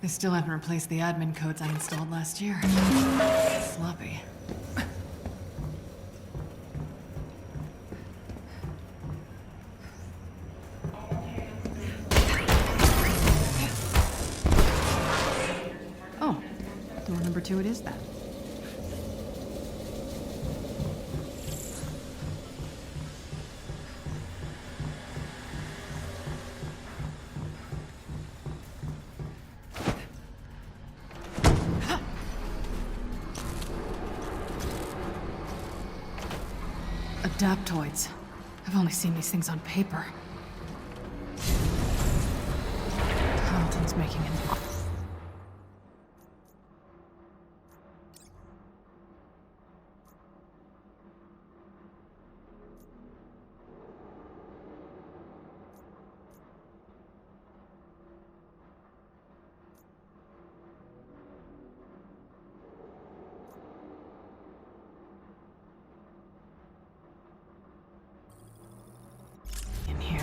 They still haven't replaced the admin codes I installed last year. Sloppy. Oh, door number 2 it is then. Adaptoids. I've only seen these things on paper. Hamilton's making an... in here.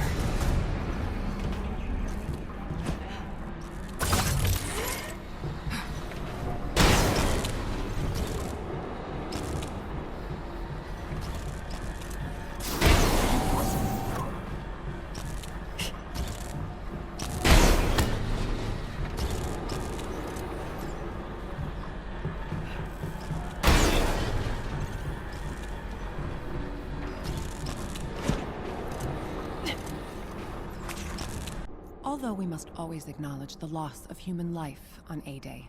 Although we must always acknowledge the loss of human life on A-Day,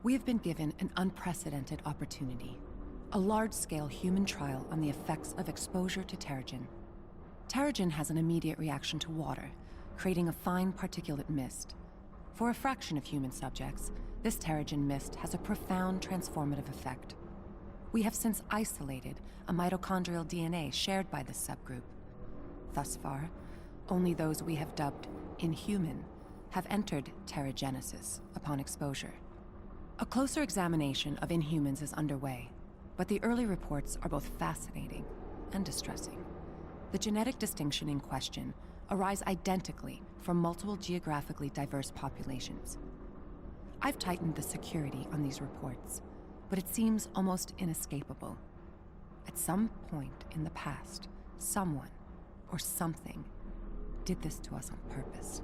we have been given an unprecedented opportunity. A large-scale human trial on the effects of exposure to Terrigen. Terrigen has an immediate reaction to water, creating a fine particulate mist. For a fraction of human subjects, this Terrigen mist has a profound transformative effect. We have since isolated a mitochondrial DNA shared by this subgroup. Thus far, only those we have dubbed inhuman have entered terrigenesis upon exposure. A closer examination of Inhumans is underway, but the early reports are both fascinating and distressing. The genetic distinction in question arise identically from multiple geographically diverse populations. I've tightened the security on these reports, but it seems almost inescapable. At some point in the past, someone or something did this to us on purpose.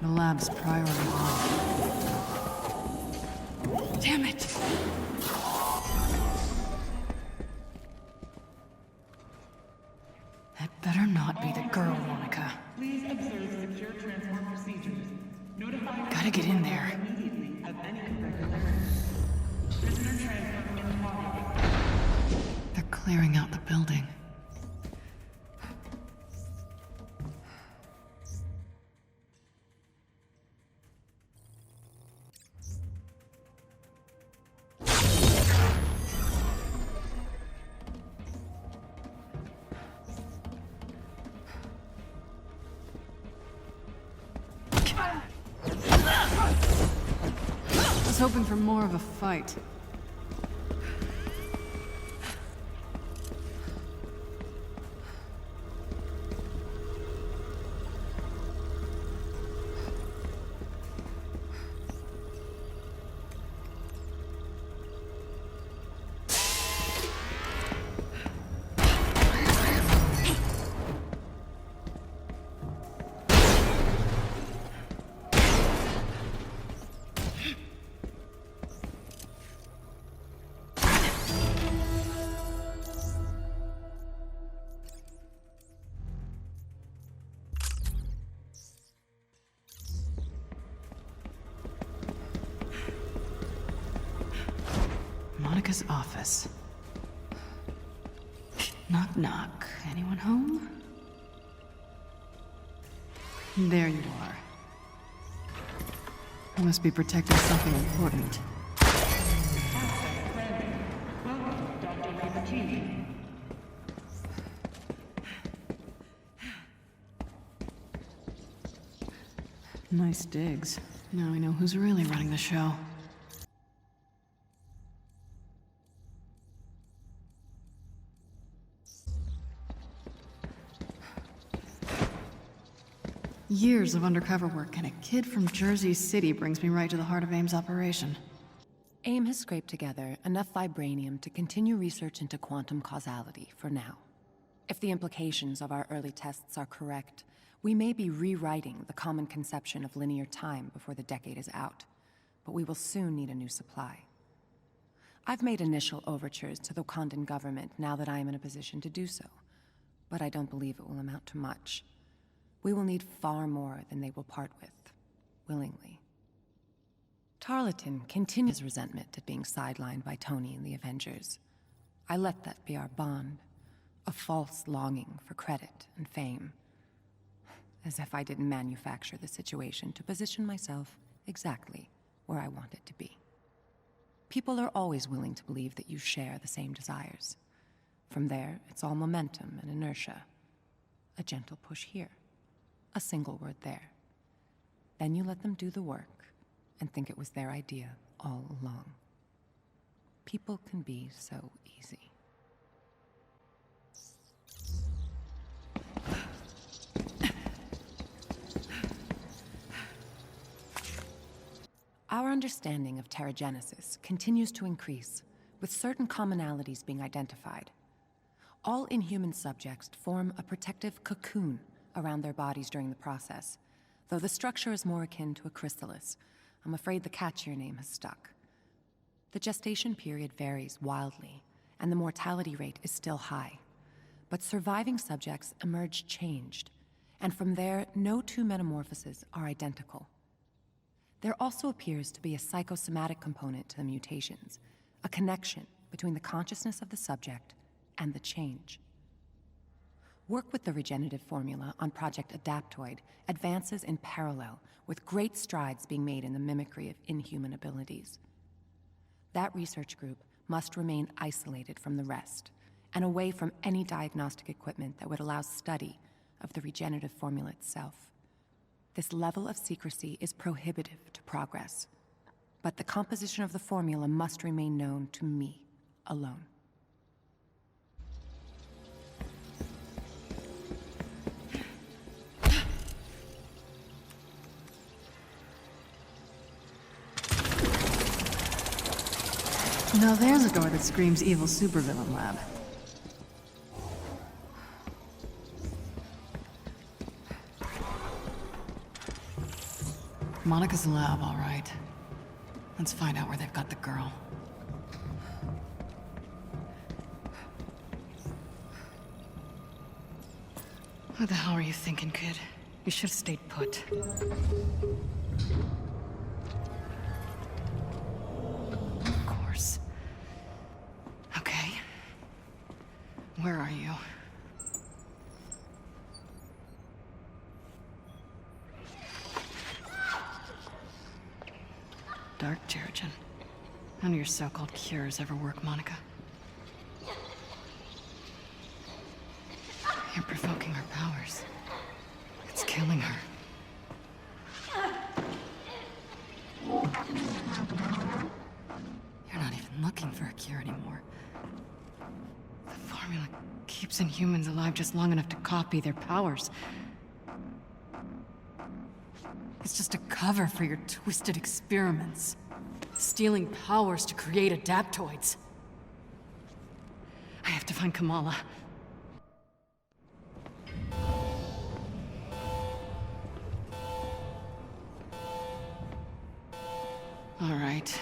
The lab's priority one. Damn it! That better not be the girl, Monica. Please observe secure transport procedures. Notify Gotta get in there. immediately of any irregularities. Prisoner transfer in progress. They're clearing out the building. I was hoping for more of a fight. Monica's office. Knock, knock. Anyone home? There you are. I must be protecting something important. Welcome, Dr. Rappaccini. Nice digs. Now we know who's really running the show. Years of undercover work, and a kid from Jersey City brings me right to the heart of AIM's operation. AIM has scraped together enough vibranium to continue research into quantum causality for now. If the implications of our early tests are correct, we may be rewriting the common conception of linear time before the decade is out, but we will soon need a new supply. I've made initial overtures to the Wakandan government now that I am in a position to do so, but I don't believe it will amount to much. We will need far more than they will part with, willingly. Tarleton continues resentment at being sidelined by Tony and the Avengers. I let that be our bond, a false longing for credit and fame. As if I didn't manufacture the situation to position myself exactly where I want it to be. People are always willing to believe that you share the same desires. From there, it's all momentum and inertia. A gentle push here. A single word there. Then you let them do the work and think it was their idea all along. People can be so easy. Our understanding of Terrigenesis continues to increase, with certain commonalities being identified. All inhuman subjects form a protective cocoon around their bodies during the process, though the structure is more akin to a chrysalis. I'm afraid the catchier name has stuck. The gestation period varies wildly, and the mortality rate is still high. But surviving subjects emerge changed, and from there, no two metamorphoses are identical. There also appears to be a psychosomatic component to the mutations, a connection between the consciousness of the subject and the change. Work with the regenerative formula on Project Adaptoid advances in parallel, with great strides being made in the mimicry of inhuman abilities. That research group must remain isolated from the rest, and away from any diagnostic equipment that would allow study of the regenerative formula itself. This level of secrecy is prohibitive to progress, but the composition of the formula must remain known to me alone. Now there's a door that screams evil supervillain lab. Monica's lab, all right. Let's find out where they've got the girl. What the hell are you thinking, kid? You should have stayed put. Of course. Okay. Where are you? Dark Terrigen. None of your so-called cures ever work, Monica. You're provoking her powers. It's killing her. You're not even looking for a cure anymore. The formula keeps Inhumans alive just long enough to copy their powers. It's just a cover for your twisted experiments. Stealing powers to create adaptoids. I have to find Kamala. All right.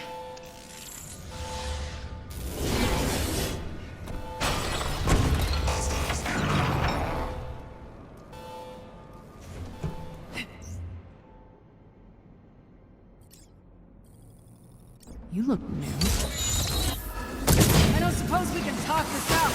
You look new. I don't suppose we can talk this out.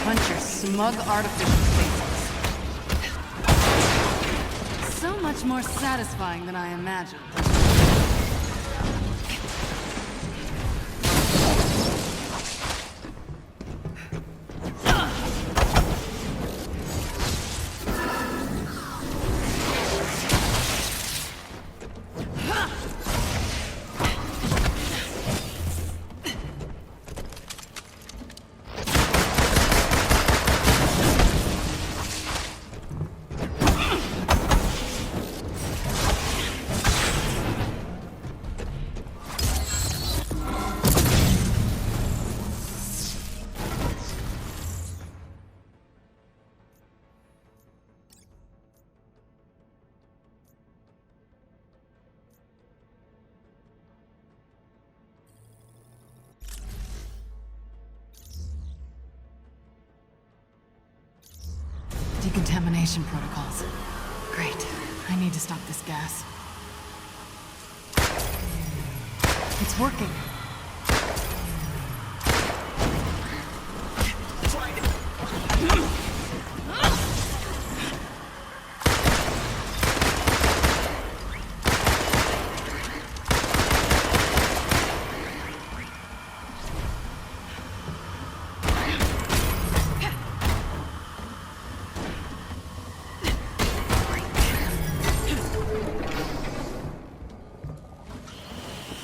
Punch your smug artificial faces. So much more satisfying than I imagined. Decontamination protocols. Great. I need to stop this gas. It's working.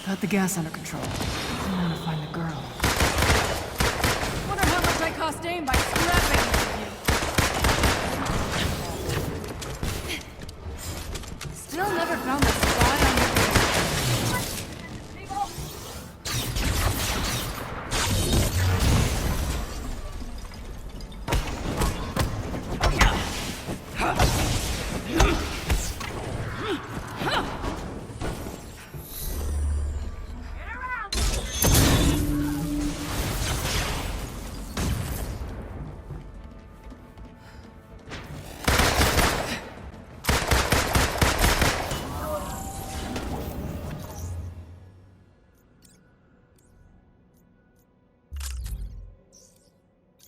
Got the gas under control. I want to find the girl. Wonder how much I cost aim by scrapping each of you. Still never found the spy on your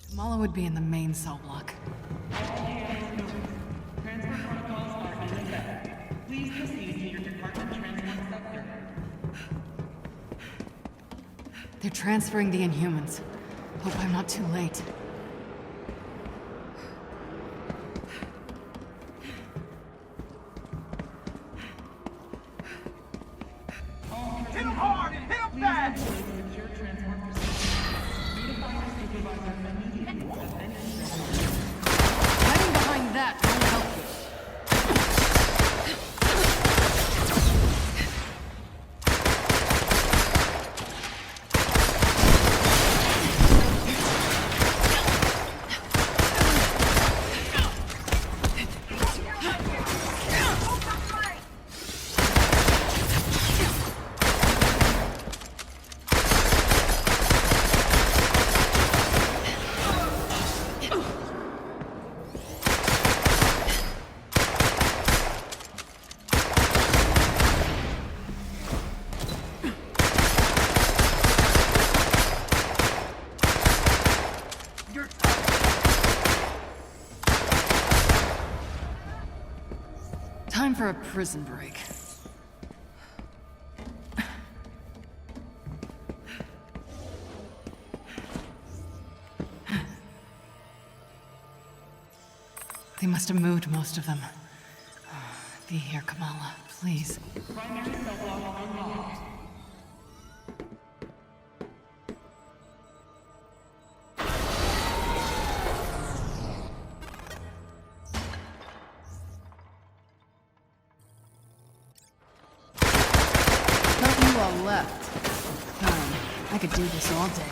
Kamala would be in the main cell block. Transfer protocols are in effect. Please proceed to your department transport sector. They're transferring the Inhumans. Hope I'm not too late. Hit him hard! Hit him fast! Secure transport procedures. Notify your supervisor immediately of any Hiding behind that won't help you. Time for a prison break. They must have moved most of them. Be here, Kamala, please. primary cell block unlocked. Thought you all left. Darn, I could do this all day.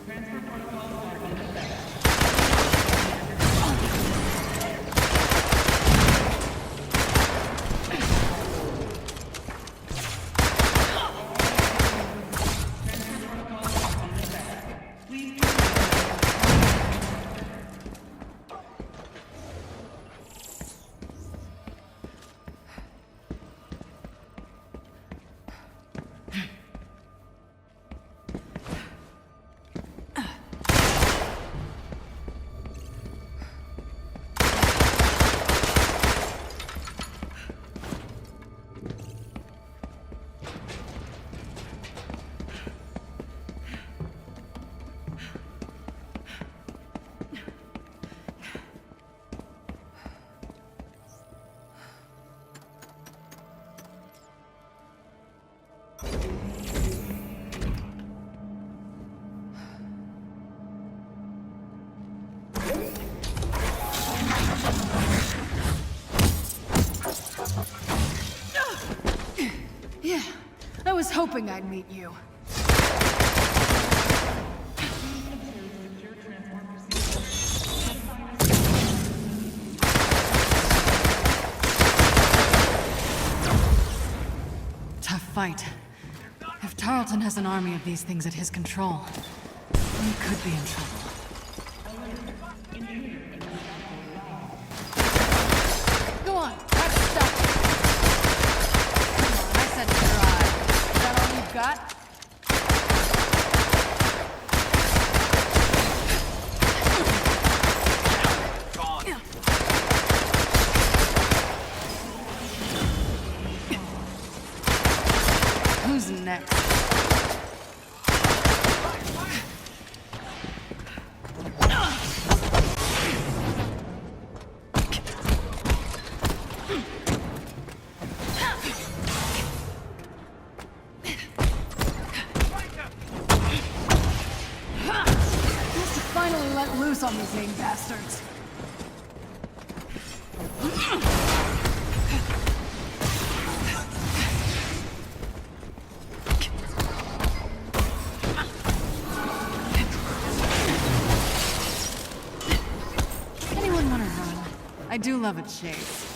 Transfer protocols are in effect. Yeah, I was hoping I'd meet you. Tough fight. If Tarleton has an army of these things at his control, we could be in trouble. Go on, try to stop it. Come on, I said try. Is that all you've got? Who's next? Finally let loose on these dang bastards. Anyone want to run? I do love a chase.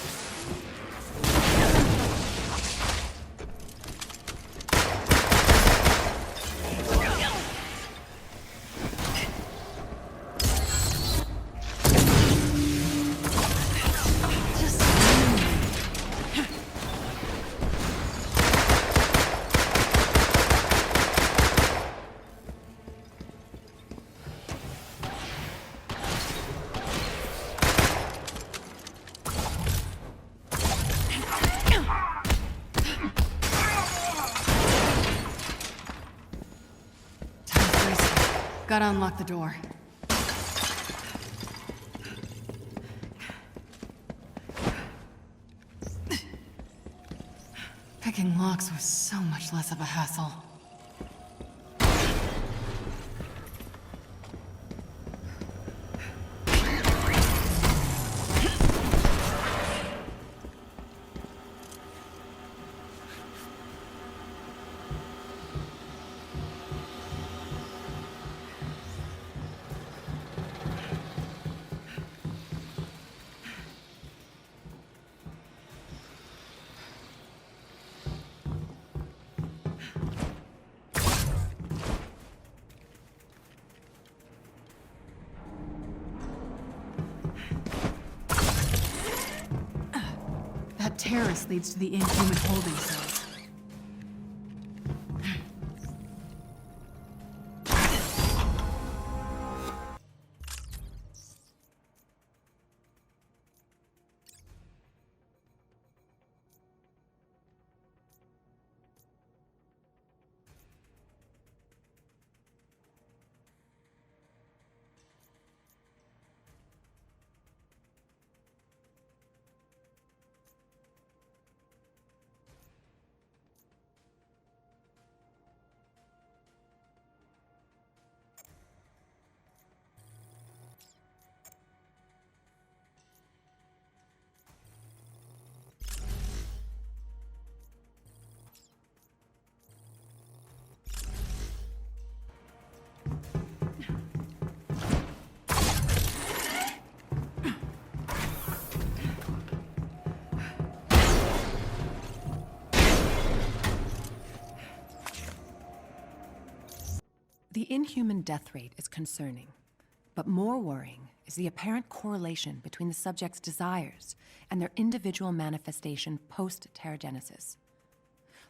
Gotta unlock the door. Picking locks was so much less of a hassle. That terrace leads to the inhuman holding cells. The inhuman death rate is concerning, but more worrying is the apparent correlation between the subject's desires and their individual manifestation post-teragenesis.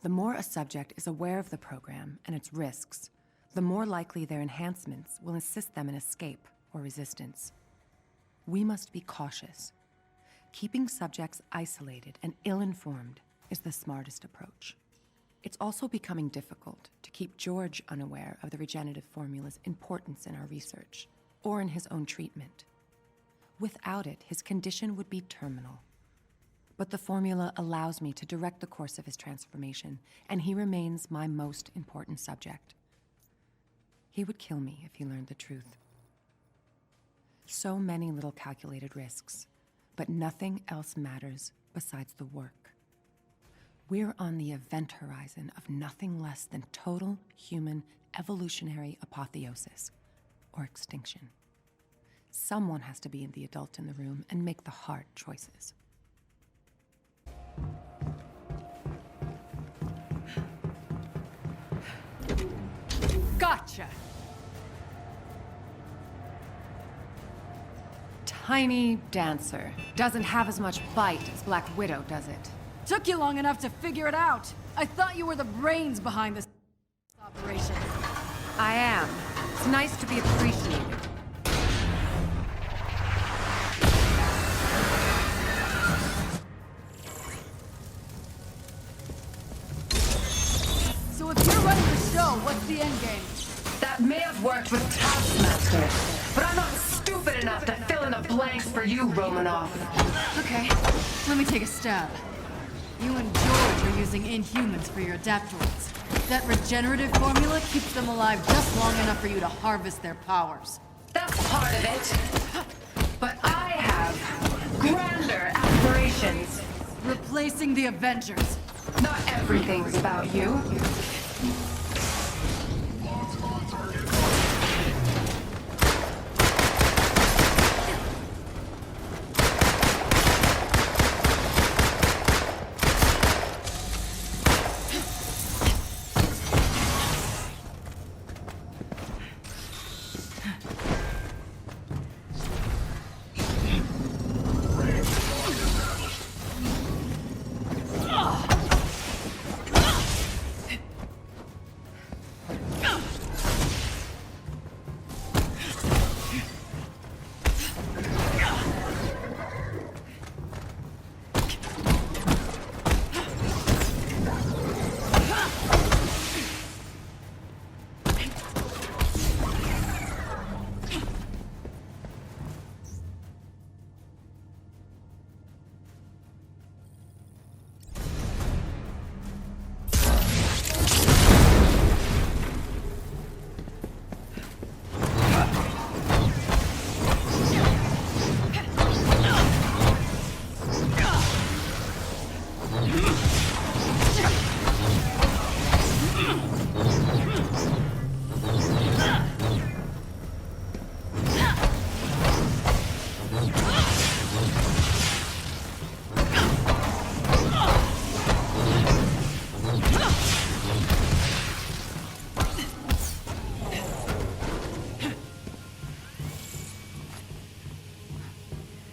The more a subject is aware of the program and its risks, the more likely their enhancements will assist them in escape or resistance. We must be cautious. Keeping subjects isolated and ill-informed is the smartest approach. It's also becoming difficult to keep George unaware of the regenerative formula's importance in our research, or in his own treatment. Without it, his condition would be terminal. But the formula allows me to direct the course of his transformation, and he remains my most important subject. He would kill me if he learned the truth. So many little calculated risks, but nothing else matters besides the work. We're on the event horizon of nothing less than total human evolutionary apotheosis, or extinction. Someone has to be the adult in the room and make the hard choices. Gotcha! Tiny dancer. Doesn't have as much bite as Black Widow, does it? Took you long enough to figure it out. I thought you were the brains behind this operation. I am. It's nice to be appreciated. So if you're running the show, what's the end game? That may have worked with Taskmaster, but I'm not stupid enough to fill in the blanks for you, Romanoff. Okay, let me take a stab. You and George are using Inhumans for your adaptoids. That regenerative formula keeps them alive just long enough for you to harvest their powers. That's part of it. But I have grander aspirations. Replacing the Avengers. Not everything's about you.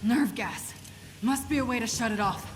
Nerve gas. Must be a way to shut it off.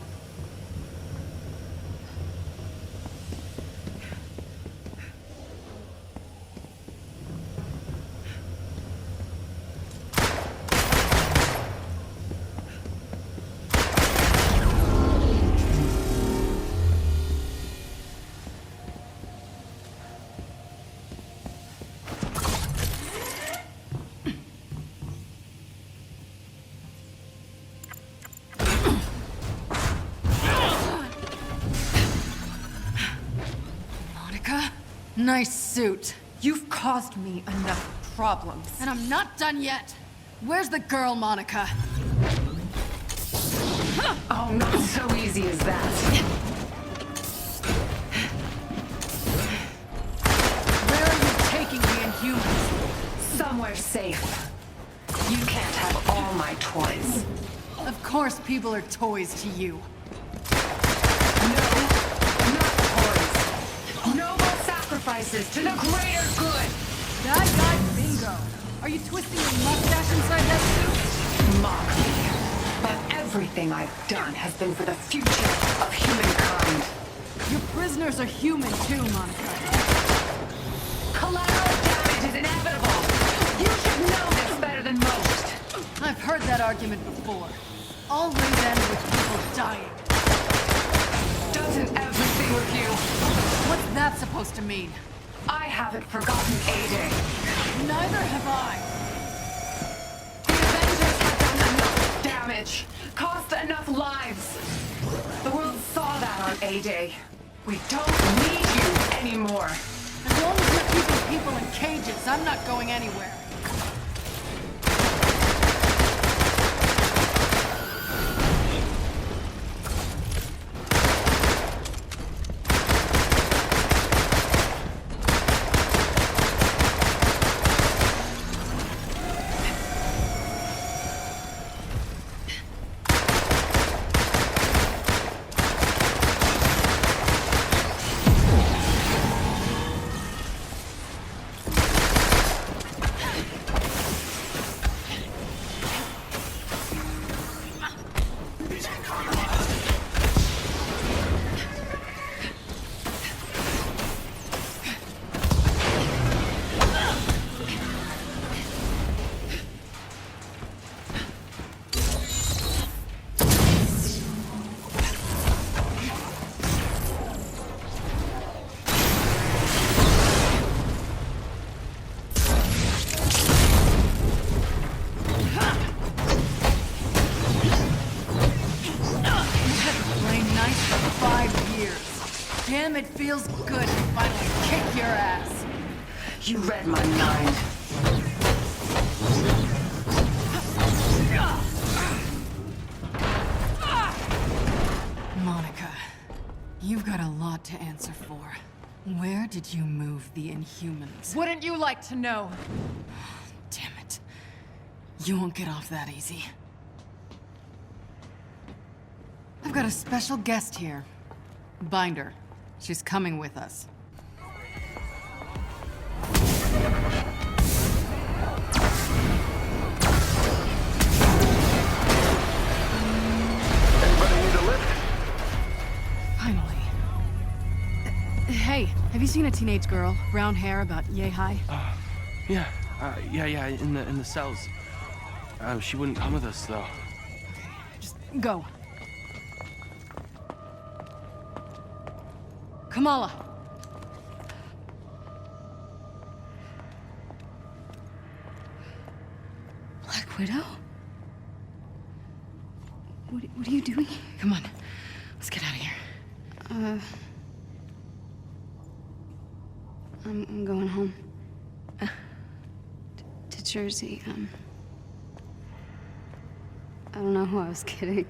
Nice suit. You've caused me enough problems. And I'm not done yet. Where's the girl, Monica? Oh, not so easy as that. Where are you taking the Inhumans? Somewhere safe. You can't have all my toys. Of course people are toys to you. Sacrifices to the greater good! That guy bingo! Are you twisting your mustache inside that suit? Mock me. But everything I've done has been for the future of humankind. Your prisoners are human too, Monica. Collateral damage is inevitable! You should know this better than most! I've heard that argument before. Always end with people dying. Doesn't everything with you? What's that supposed to mean? I haven't forgotten A-Day. Neither have I. The Avengers have done enough damage, cost enough lives. The world saw that on A-Day. We don't need you anymore. As long as you're keeping people in cages, I'm not going anywhere. Damn, it feels good to finally kick your ass. You read my mind. Monica, you've got a lot to answer for. Where did you move the Inhumans? Wouldn't you like to know? Damn it. You won't get off that easy. I've got a special guest here. Binder. She's coming with us. Anybody need a lift? Finally. Hey, have you seen a teenage girl? Brown hair, about yay high? Yeah, in the cells. She wouldn't come with us, though. Just go. Kamala. Black Widow? What are you doing here? Come on. Let's get out of here. I'm going home. To Jersey. I don't know who I was kidding.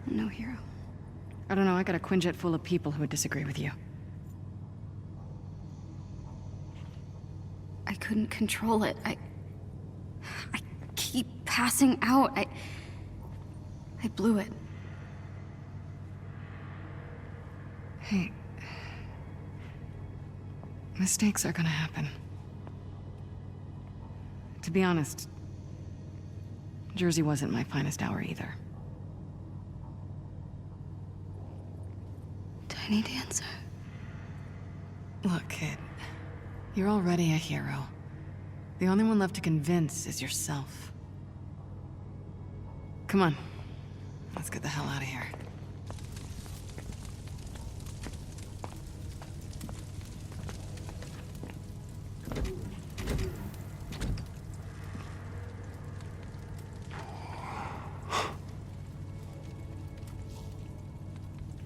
I'm no hero. I don't know, I got a Quinjet full of people who would disagree with you. I couldn't control it. I keep passing out. I blew it. Hey. Mistakes are gonna happen. To be honest, Jersey wasn't my finest hour either. Tiny Dancer. Look, kid. You're already a hero. The only one left to convince is yourself. Come on. Let's get the hell out of here.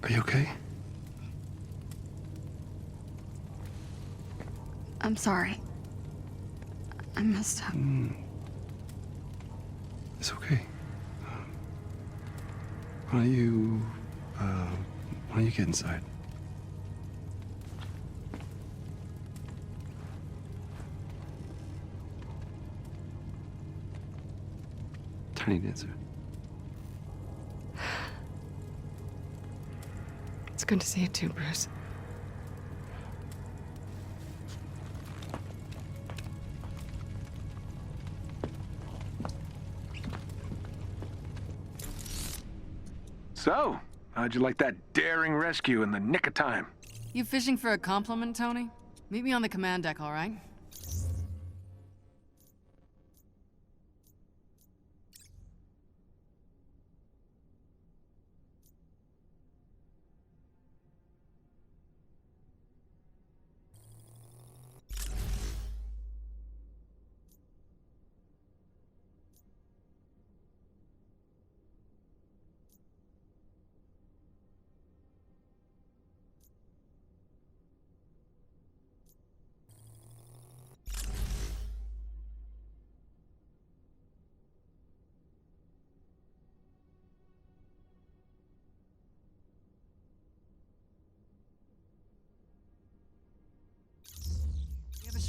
Are you okay? I'm sorry. I messed up. It's okay. Why don't you get inside? Tiny Dancer. It's good to see you too, Bruce. So, how'd you like that daring rescue in the nick of time? You fishing for a compliment, Tony? Meet me on the command deck, all right?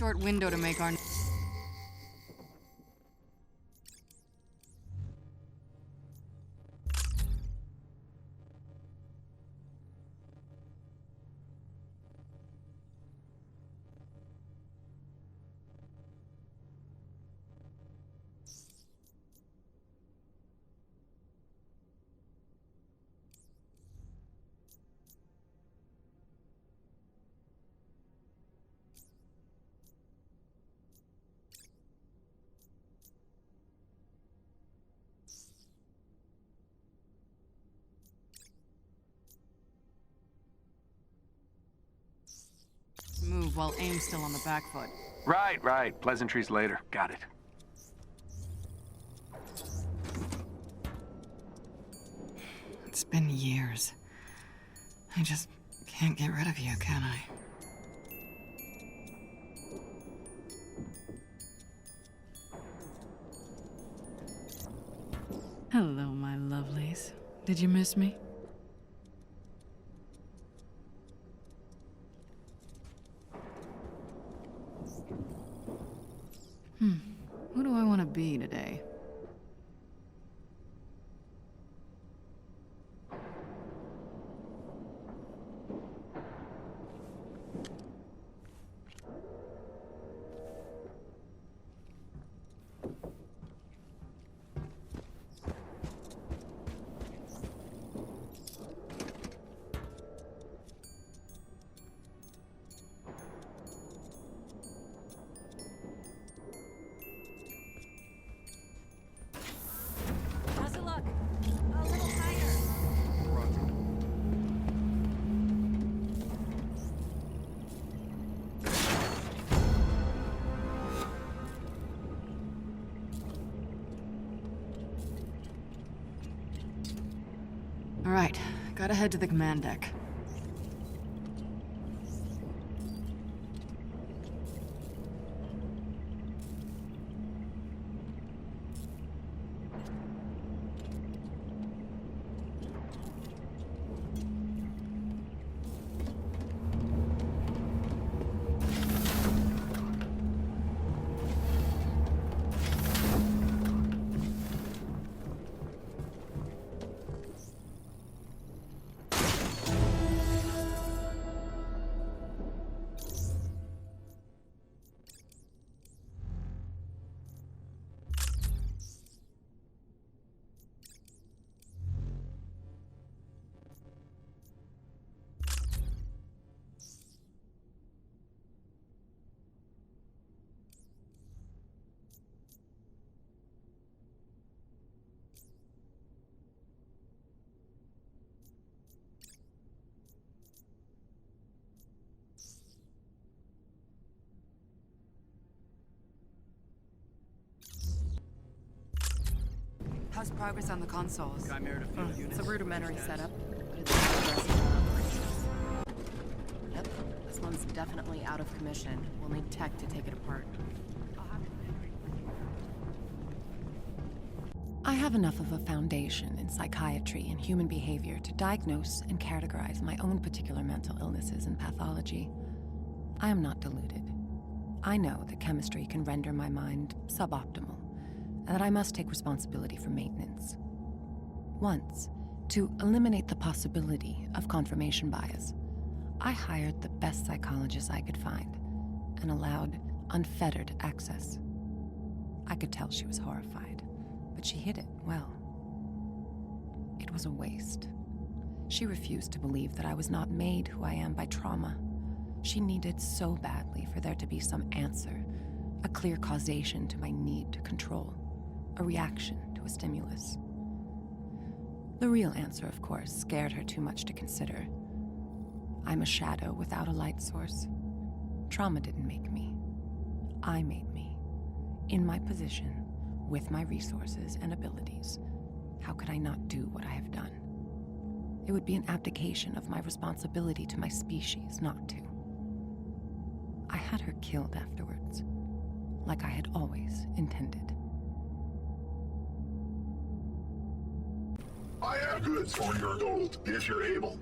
short window to make our... Move while aim's still on the back foot. Right. Pleasantries later. Got it. It's been years. I just can't get rid of you, can I? Hello, my lovelies. Did you miss me? Who do I want to be today? How's it look? A little higher. All right, gotta head to the command deck. How's progress on the consoles? It's a rudimentary setup. Yep, this one's definitely out of commission. We'll need tech to take it apart. I have enough of a foundation in psychiatry and human behavior to diagnose and categorize my own particular mental illnesses and pathology. I am not deluded. I know that chemistry can render my mind suboptimal, and that I must take responsibility for maintenance. Once, to eliminate the possibility of confirmation bias, I hired the best psychologist I could find and allowed unfettered access. I could tell she was horrified, but she hid it well. It was a waste. She refused to believe that I was not made who I am by trauma. She needed so badly for there to be some answer, a clear causation to my need to control, a reaction to a stimulus. The real answer, of course, scared her too much to consider. I'm a shadow without a light source. Trauma didn't make me. I made me. In my position, with my resources and abilities, how could I not do what I have done? It would be an abdication of my responsibility to my species not to. I had her killed afterwards, like I had always intended. I have goods for your gold, if you're able.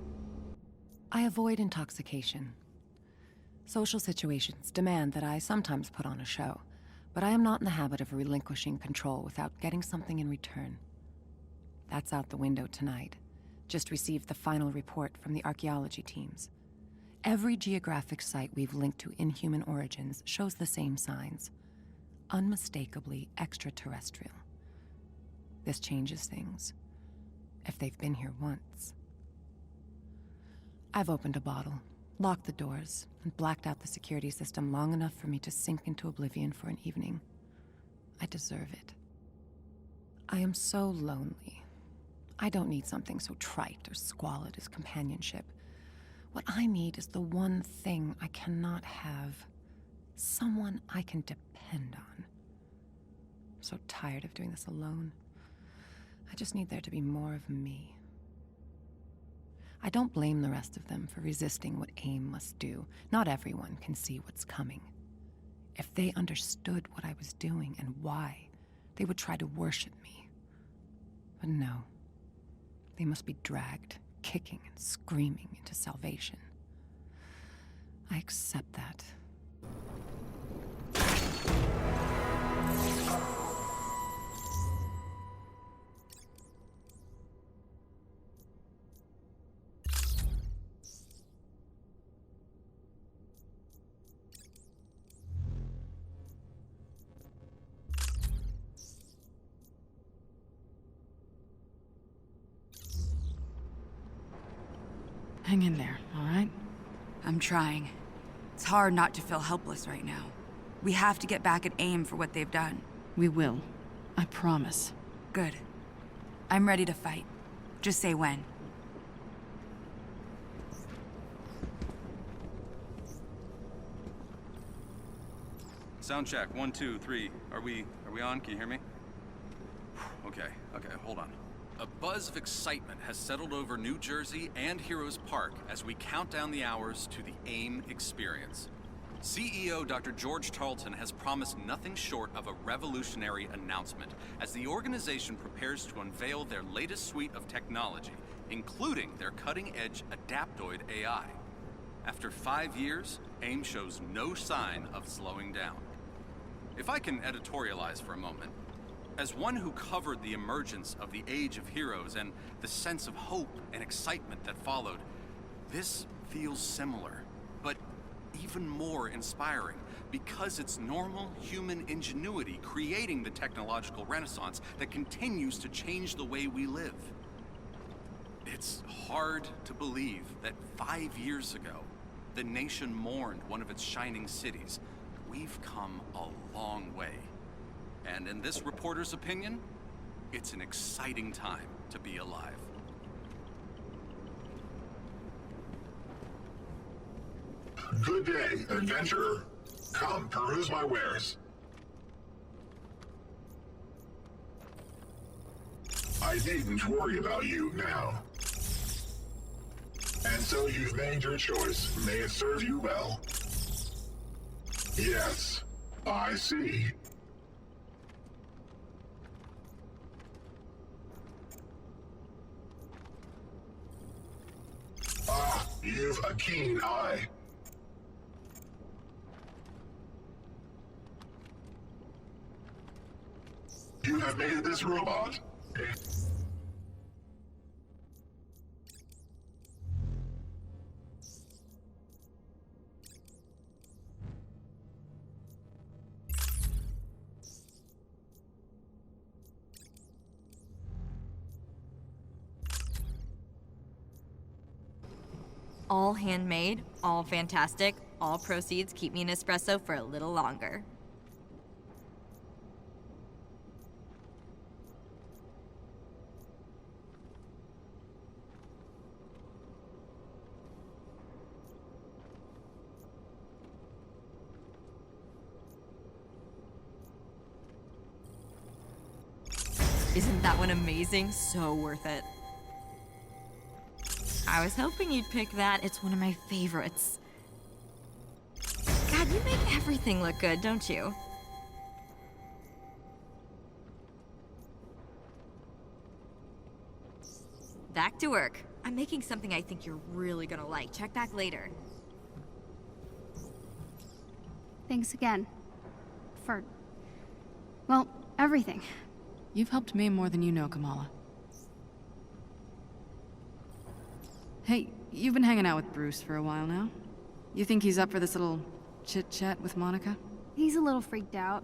I avoid intoxication. Social situations demand that I sometimes put on a show, but I am not in the habit of relinquishing control without getting something in return. That's out the window tonight. Just received the final report from the archaeology teams. Every geographic site we've linked to inhuman origins shows the same signs. Unmistakably extraterrestrial. This changes things. If they've been here once. I've opened a bottle, locked the doors, and blacked out the security system long enough for me to sink into oblivion for an evening. I deserve it. I am so lonely. I don't need something so trite or squalid as companionship. What I need is the one thing I cannot have. Someone I can depend on. I'm so tired of doing this alone. I just need there to be more of me. I don't blame the rest of them for resisting what AIM must do. Not everyone can see what's coming. If they understood what I was doing and why, they would try to worship me. But no. They must be dragged, kicking and screaming into salvation. I accept that. Hang in there, all right? I'm trying. It's hard not to feel helpless right now. We have to get back at AIM for what they've done. We will. I promise. Good. I'm ready to fight. Just say when. Sound check, 1, 2, 3. Are we on? Can you hear me? Okay, hold on. A buzz of excitement has settled over New Jersey and Heroes Park as we count down the hours to the AIM experience. CEO Dr. George Tarleton has promised nothing short of a revolutionary announcement as the organization prepares to unveil their latest suite of technology, including their cutting-edge Adaptoid AI. After 5 years, AIM shows no sign of slowing down. If I can editorialize for a moment, as one who covered the emergence of the Age of Heroes and the sense of hope and excitement that followed, this feels similar, but even more inspiring because it's normal human ingenuity creating the technological renaissance that continues to change the way we live. It's hard to believe that 5 years ago, the nation mourned one of its shining cities. We've come a long way. And in this reporter's opinion, it's an exciting time to be alive. Good day, adventurer. Come, peruse my wares. I needn't worry about you now. And so you've made your choice. May it serve you well. Yes, I see. Ah, you've a keen eye. You have made this robot. All handmade, all fantastic, all proceeds keep me an espresso for a little longer. Isn't that one amazing? So worth it. I was hoping you'd pick that. It's one of my favorites. God, you make everything look good, don't you? Back to work. I'm making something I think you're really gonna like. Check back later. Thanks again. For... well, everything. You've helped me more than you know, Kamala. Hey, you've been hanging out with Bruce for a while now. You think he's up for this little chit-chat with Monica? He's a little freaked out,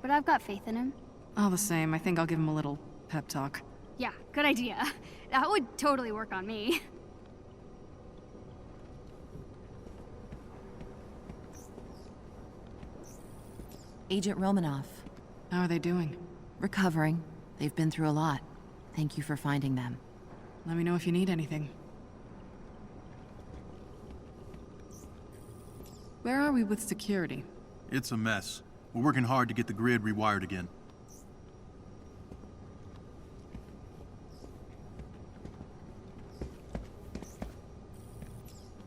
but I've got faith in him. All the same, I think I'll give him a little pep talk. Yeah, good idea. That would totally work on me. Agent Romanoff. How are they doing? Recovering. They've been through a lot. Thank you for finding them. Let me know if you need anything. Where are we with security? It's a mess. We're working hard to get the grid rewired again.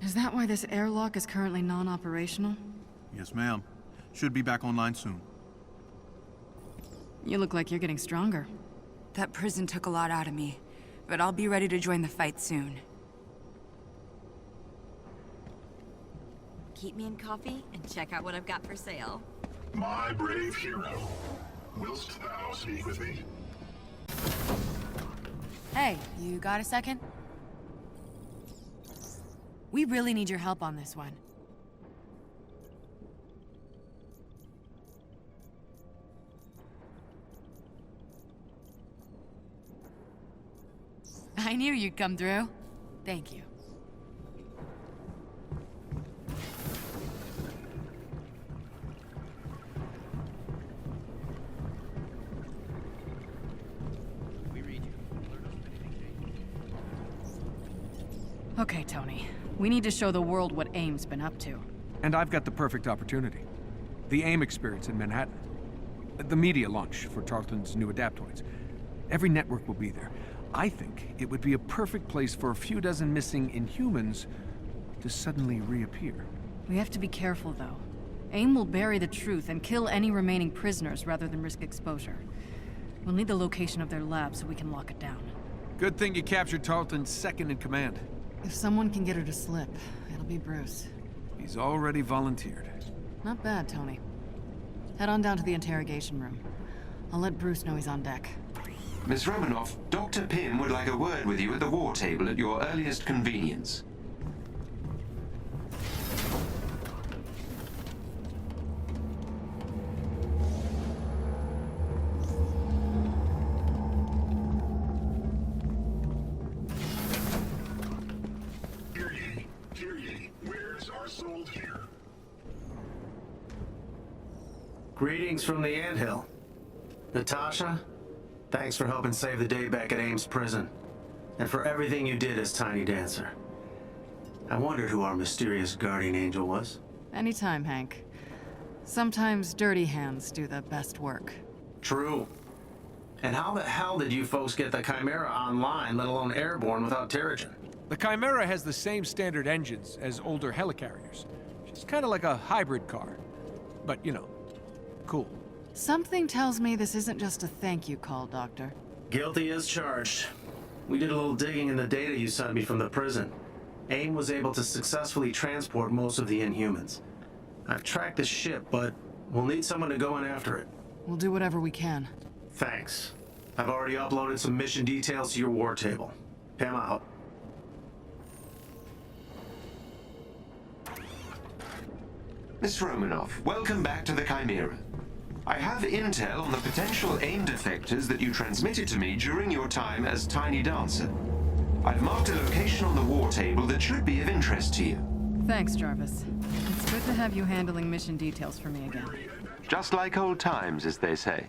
Is that why this airlock is currently non-operational? Yes, ma'am. Should be back online soon. You look like you're getting stronger. That prison took a lot out of me, but I'll be ready to join the fight soon. Keep me in coffee and check out what I've got for sale. My brave hero. Willst thou speak with me? Hey, you got a second? We really need your help on this one. I knew you'd come through. Thank you. Okay, Tony. We need to show the world what AIM's been up to. And I've got the perfect opportunity. The AIM experience in Manhattan. The media launch for Tarleton's new adaptoids. Every network will be there. I think it would be a perfect place for a few dozen missing Inhumans to suddenly reappear. We have to be careful, though. AIM will bury the truth and kill any remaining prisoners rather than risk exposure. We'll need the location of their lab so we can lock it down. Good thing you captured Tarleton's second in command. If someone can get her to slip, it'll be Bruce. He's already volunteered. Not bad, Tony. Head on down to the interrogation room. I'll let Bruce know he's on deck. Miss Romanoff, Dr. Pym would like a word with you at the war table at your earliest convenience. Hear ye, wares are sold here. Greetings from the anthill. Natasha, thanks for helping save the day back at Ames prison, and for everything you did as Tiny Dancer. I wondered who our mysterious guardian angel was. Anytime, Hank. Sometimes dirty hands do the best work. True. And how the hell did you folks get the Chimera online, let alone airborne, without Terrigen? The Chimera has the same standard engines as older helicarriers. She's kind of like a hybrid car. But, you know, cool. Something tells me this isn't just a thank you call, Doctor. Guilty as charged. We did a little digging in the data you sent me from the prison. AIM was able to successfully transport most of the Inhumans. I've tracked the ship, but we'll need someone to go in after it. We'll do whatever we can. Thanks. I've already uploaded some mission details to your war table. Pam out. Miss Romanoff, welcome back to the Chimera. I have intel on the potential AIM defectors that you transmitted to me during your time as Tiny Dancer. I've marked a location on the war table that should be of interest to you. Thanks, Jarvis. It's good to have you handling mission details for me again. Just like old times, as they say.